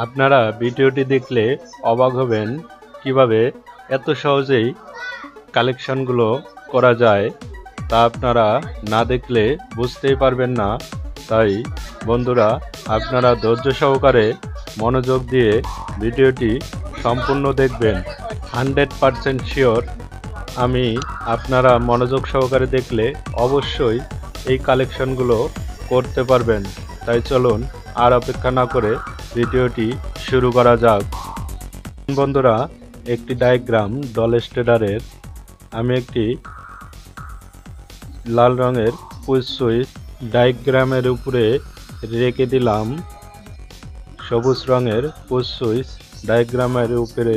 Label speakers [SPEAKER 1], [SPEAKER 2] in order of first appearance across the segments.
[SPEAKER 1] আপনারা ভিডিওটি দেখলে অবাক হবেন কিভাবে এত সহজেই কালেকশনগুলো করা যায়, তা আপনারা না দেখলে বুঝতেই পারবেন না। তাই বন্ধুরা, আপনারা ধৈর্য সহকারে মনোযোগ দিয়ে ভিডিওটি সম্পূর্ণ দেখবেন। 100% শিওর আমি আপনারা মনোযোগ সহকারে দেখলে অবশ্যই এই কালেকশনগুলো করতে পারবেন। তাই চলুন আর অপেক্ষা না করে ভিডিওটি শুরু করা যাক। বন্ধুরা, একটি ডায়াগ্রাম ডল স্টেডারের আমি একটি লাল রঙের পুশ সুইচ ডায়াগ্রামের উপরে রেখে দিলাম। সবুজ রঙের পুশ সুইচ ডায়াগ্রামের উপরে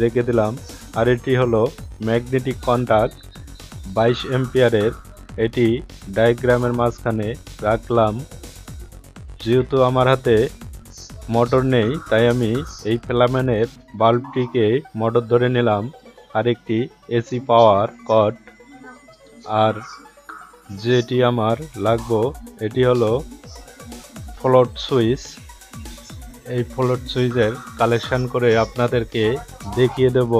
[SPEAKER 1] রেখে দিলাম। আর এটি হলো ম্যাগনেটিক কন্টাক্ট 22 এম্পিয়ারের, এটি ডায়াগ্রামের মাঝখানে রাখলাম। যেহেতু আমার হাতে মোটর নেই, তাই আমি এই ফিলামেন্টের বাল্বটিকে মোটর ধরে নিলাম। আর একটি এসি পাওয়ার কর্ড, আর যেটি আমার লাগবে এটি হলো ফ্লোট সুইচ। এই ফ্লোট সুইচের কালেকশন করে আপনাদেরকে দেখিয়ে দেব।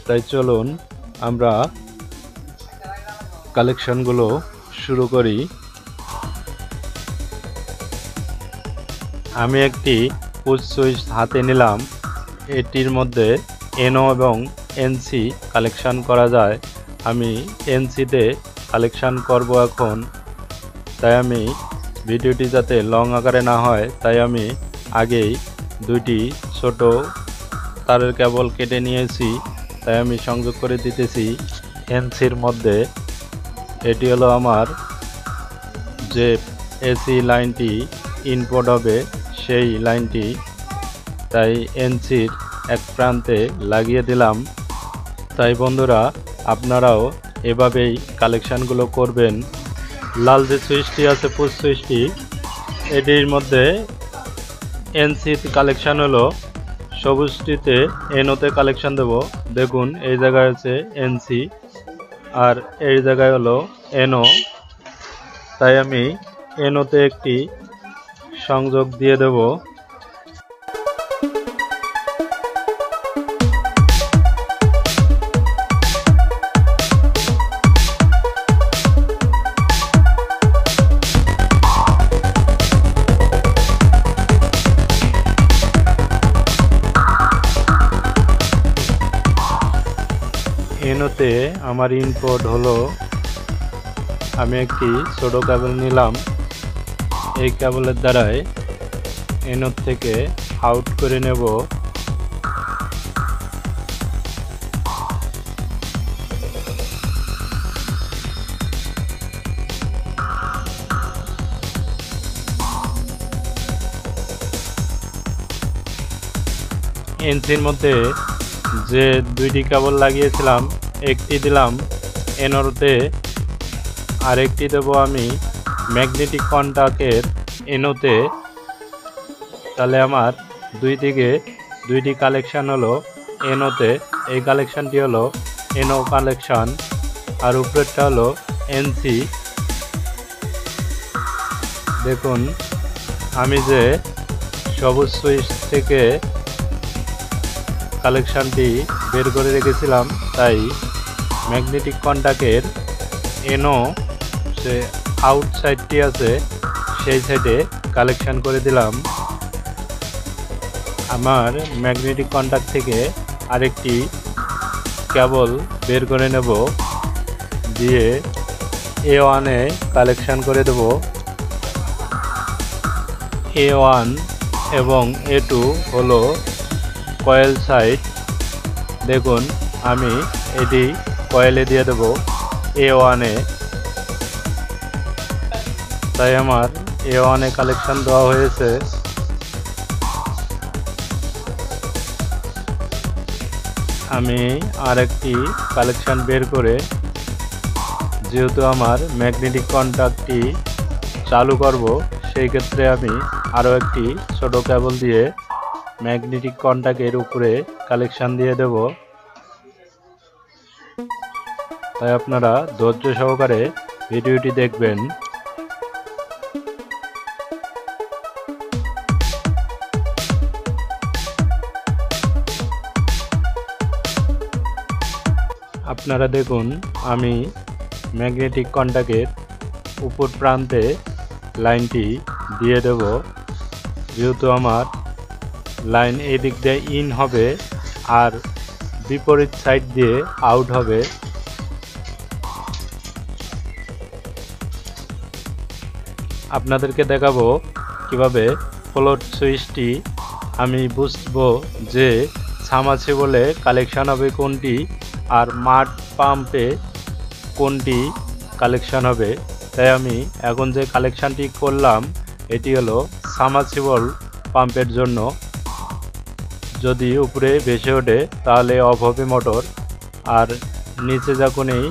[SPEAKER 1] তাই চলুন আমরা কালেকশনগুলো শুরু করি। আমি একটি পুশ সুইচ হাতে নিলাম। এটির মধ্যে এনও এবং এনসি কালেকশন করা যায়। আমি এনসিতে কালেকশন করব এখন। তাই আমি ভিডিওটি যাতে লং আকারে না হয়, তাই আমি আগেই দুইটি ছোট তারের কেবল কেটে নিয়েছি। তাই আমি সংযোগ করে দিতেছি এনসির মধ্যে। এটি হলো আমার যে এসি লাইনটি ইনপুট হবে সেই লাইনটি, তাই এনসির এক প্রান্তে লাগিয়ে দিলাম। তাই বন্ধুরা, আপনারাও এভাবেই কালেকশনগুলো করবেন। লাল যে সুইচটি আছে পুশ সুইচটি, এটির মধ্যে এনসি কালেকশন হলো, সবুজটিতে এনওতে কালেকশন দেব। দেখুন এই জায়গায় আছে এনসি আর এই জায়গায় হলো এনও। তাই আমি এনওতে একটি সংযোগ দিয়ে দেব। এনওতে আমার ইনপুট হলো, আমি একটি ছোট কেবল নিলাম। এই কেবলের দ্বারাই এনও থেকে আউট করে নেব। এনসির মধ্যে যে দুইটি কেবল লাগিয়েছিলাম, একটি দিলাম এনওতে, আরেকটি দেব আমি ম্যাগনেটিক কন্টাক্টের এনওতে। তাহলে আমার দুই দিকে দুইটি কালেকশন হলো এনওতে। এই কালেকশনটি হলো এনও কালেকশন, আর উপরেরটা হলো এনসি। দেখুন আমি যে সবুজ সুইচ থেকে কালেকশনটি বের করে রেখেছিলাম, তাই ম্যাগনেটিক কন্টাক্টের এনও যে আউটসাইডটি আছে সেই সাইডে কালেকশন করে দিলাম। আমার ম্যাগনেটিক কন্টাক্ট থেকে আরেকটি কেবল বের করে নেব, দিয়ে A1-এ কালেকশন করে দেব। A1 এবং A2 হলো কয়েল সাইড। দেখুন আমি এটি কয়েলে দিয়ে দেব A1-এ। তাই আমার A1-এ কালেকশন দেওয়া হয়েছে। আমি আরেকটি কালেকশন বের করে, যেহেতু আমার ম্যাগনেটিক কন্টাক্টটি চালু করব, সেই ক্ষেত্রে আমি আরও একটি ছোট কেবল দিয়ে ম্যাগনেটিক কন্টাক্টের উপরে কালেকশন দিয়ে দেব। তাই আপনারা ধৈর্য সহকারে ভিডিওটি দেখবেন। আপনারা দেখুন আমি ম্যাগনেটিক কন্টাক্টের উপর প্রান্তে লাইনটি দিয়ে দেব। যেহেতু আমার লাইন এই দিক দিয়ে ইন হবে আর বিপরীত সাইড দিয়ে আউট হবে, আপনাদেরকে দেখাবো কিভাবে ফ্লোট সুইচটি আমি বুঝবো যে সাবমার্সিবলে কালেকশন হবে কোনটি আর মাড পাম্পে কোনটি কালেকশন হবে। তাই আমি এখন যে কালেকশনটি করলাম এটি হলো সাবমার্সিবল পাম্পের জন্য। যদি উপরে ভেসে ওঠে তাহলে অফ হবে মোটর, আর নিচে যখনই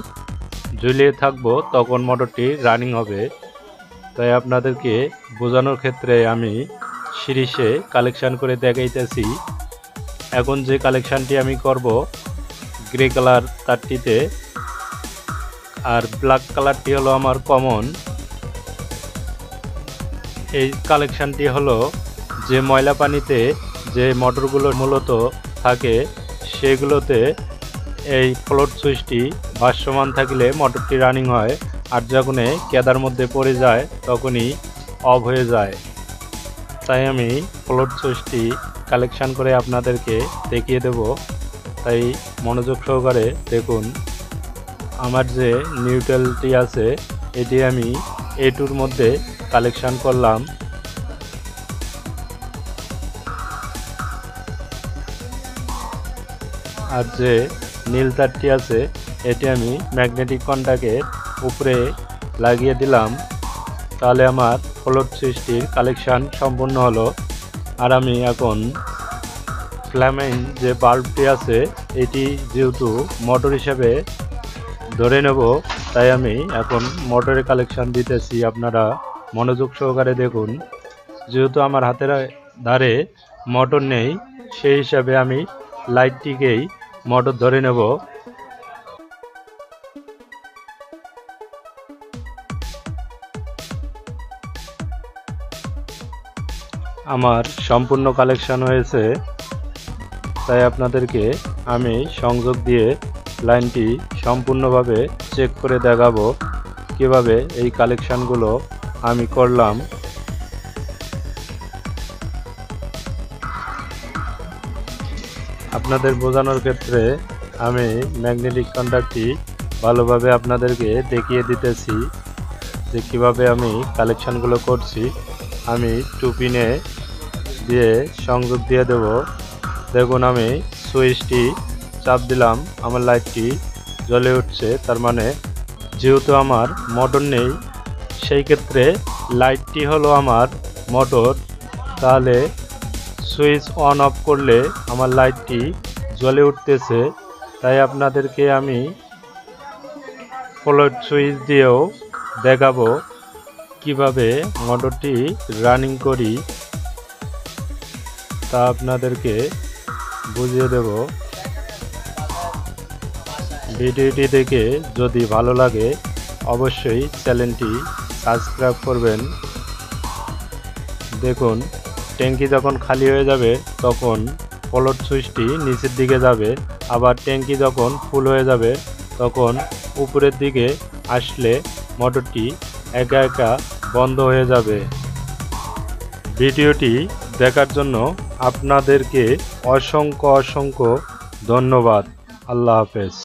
[SPEAKER 1] ঝুলিয়ে থাকবো তখন মোটরটি রানিং হবে। তাই আপনাদেরকে বোঝানোর ক্ষেত্রে আমি সিরিজে কালেকশন করে দেখাইতেছি। এখন যে কালেকশনটি আমি করব গ্রে কালার তারটিতে, আর ব্ল্যাক কালারটি হলো আমার কমন। এই কালেকশনটি হলো যে ময়লা পানিতে যে মোটরগুলো মূলত থাকে সেগুলোতে এই ফ্লোট সুইচটি ভাসমান থাকলে মোটরটি রানিং হয়, আর যখন কেদার মধ্যে পড়ে যায় তখনই অফ হয়ে যায়। তাই আমি ফ্লোট সুইচটি কালেকশন করে আপনাদেরকে দেখিয়ে দেব। তাই মনোযোগ সহকারে দেখুন। আমার যে নিউট্রালটি আছে এটি আমি A2-র মধ্যে কালেকশন করলাম। আর যে নীল তারটি আছে এটি আমি ম্যাগনেটিক কন্টাক্টের উপরে লাগিয়ে দিলাম। তাহলে আমার ফ্লোট সুইচটির কালেকশন সম্পূর্ণ হলো। আর আমি এখন ফ্ল্যামেইন যে বাল্বটি আছে এটি যেহেতু মোটর হিসেবে ধরে নেব, তাই আমি এখন মোটরের কালেকশন দিতেছি। আপনারা মনোযোগ সহকারে দেখুন। যেহেতু আমার হাতের ধারে মোটর নেই সেই হিসাবে আমি লাইটটিকেই মোটর ধরে নেব। আমার সম্পূর্ণ কালেকশন হয়েছে, তাই আপনাদেরকে আমি সংযোগ দিয়ে লাইনটি সম্পূর্ণভাবে চেক করে দেখাবো কিভাবে এই কালেকশনগুলো আমি করলাম। আপনাদের বোঝানোর ক্ষেত্রে আমি ম্যাগনেটিক কন্টাক্টটি ভালোভাবে আপনাদেরকে দেখিয়ে দিতেছি যে কিভাবে আমি কালেকশনগুলো করছি। আমি 2 পিনে দিয়ে সংযোগ দিয়ে দেব। দেখুন আমি সুইচটি চাপ দিলাম, আমার লাইটটি জ্বলে উঠছে। তার মানে যেহেতু আমার মোটর নেই সেই ক্ষেত্রে লাইটটি হলো আমার মোটর, তাহলে সুইচ অন অফ করলে আমার লাইটটি জ্বলে উঠতেছে। তাই আপনাদেরকে আমি ফ্লোট সুইচ দিয়েও দেখাবো কিভাবে মোটরটি রানিং করি, তা আপনাদেরকে বুঝিয়ে দেব। ভিডিওটি দেখে যদি ভালো লাগে অবশ্যই চ্যানেলটি সাবস্ক্রাইব করবেন। দেখুন ট্যাঙ্কি যখন খালি হয়ে যাবে তখন ফ্লোট সুইচটি নিচের দিকে যাবে, আবার ট্যাঙ্কি যখন ফুল হয়ে যাবে তখন উপরের দিকে আসলে মোটরটি একা একা বন্ধ হয়ে যাবে। ভিডিওটি দেখার জন্য আপনাদেরকে অসংখ্য ধন্যবাদ। আল্লাহ হাফেজ।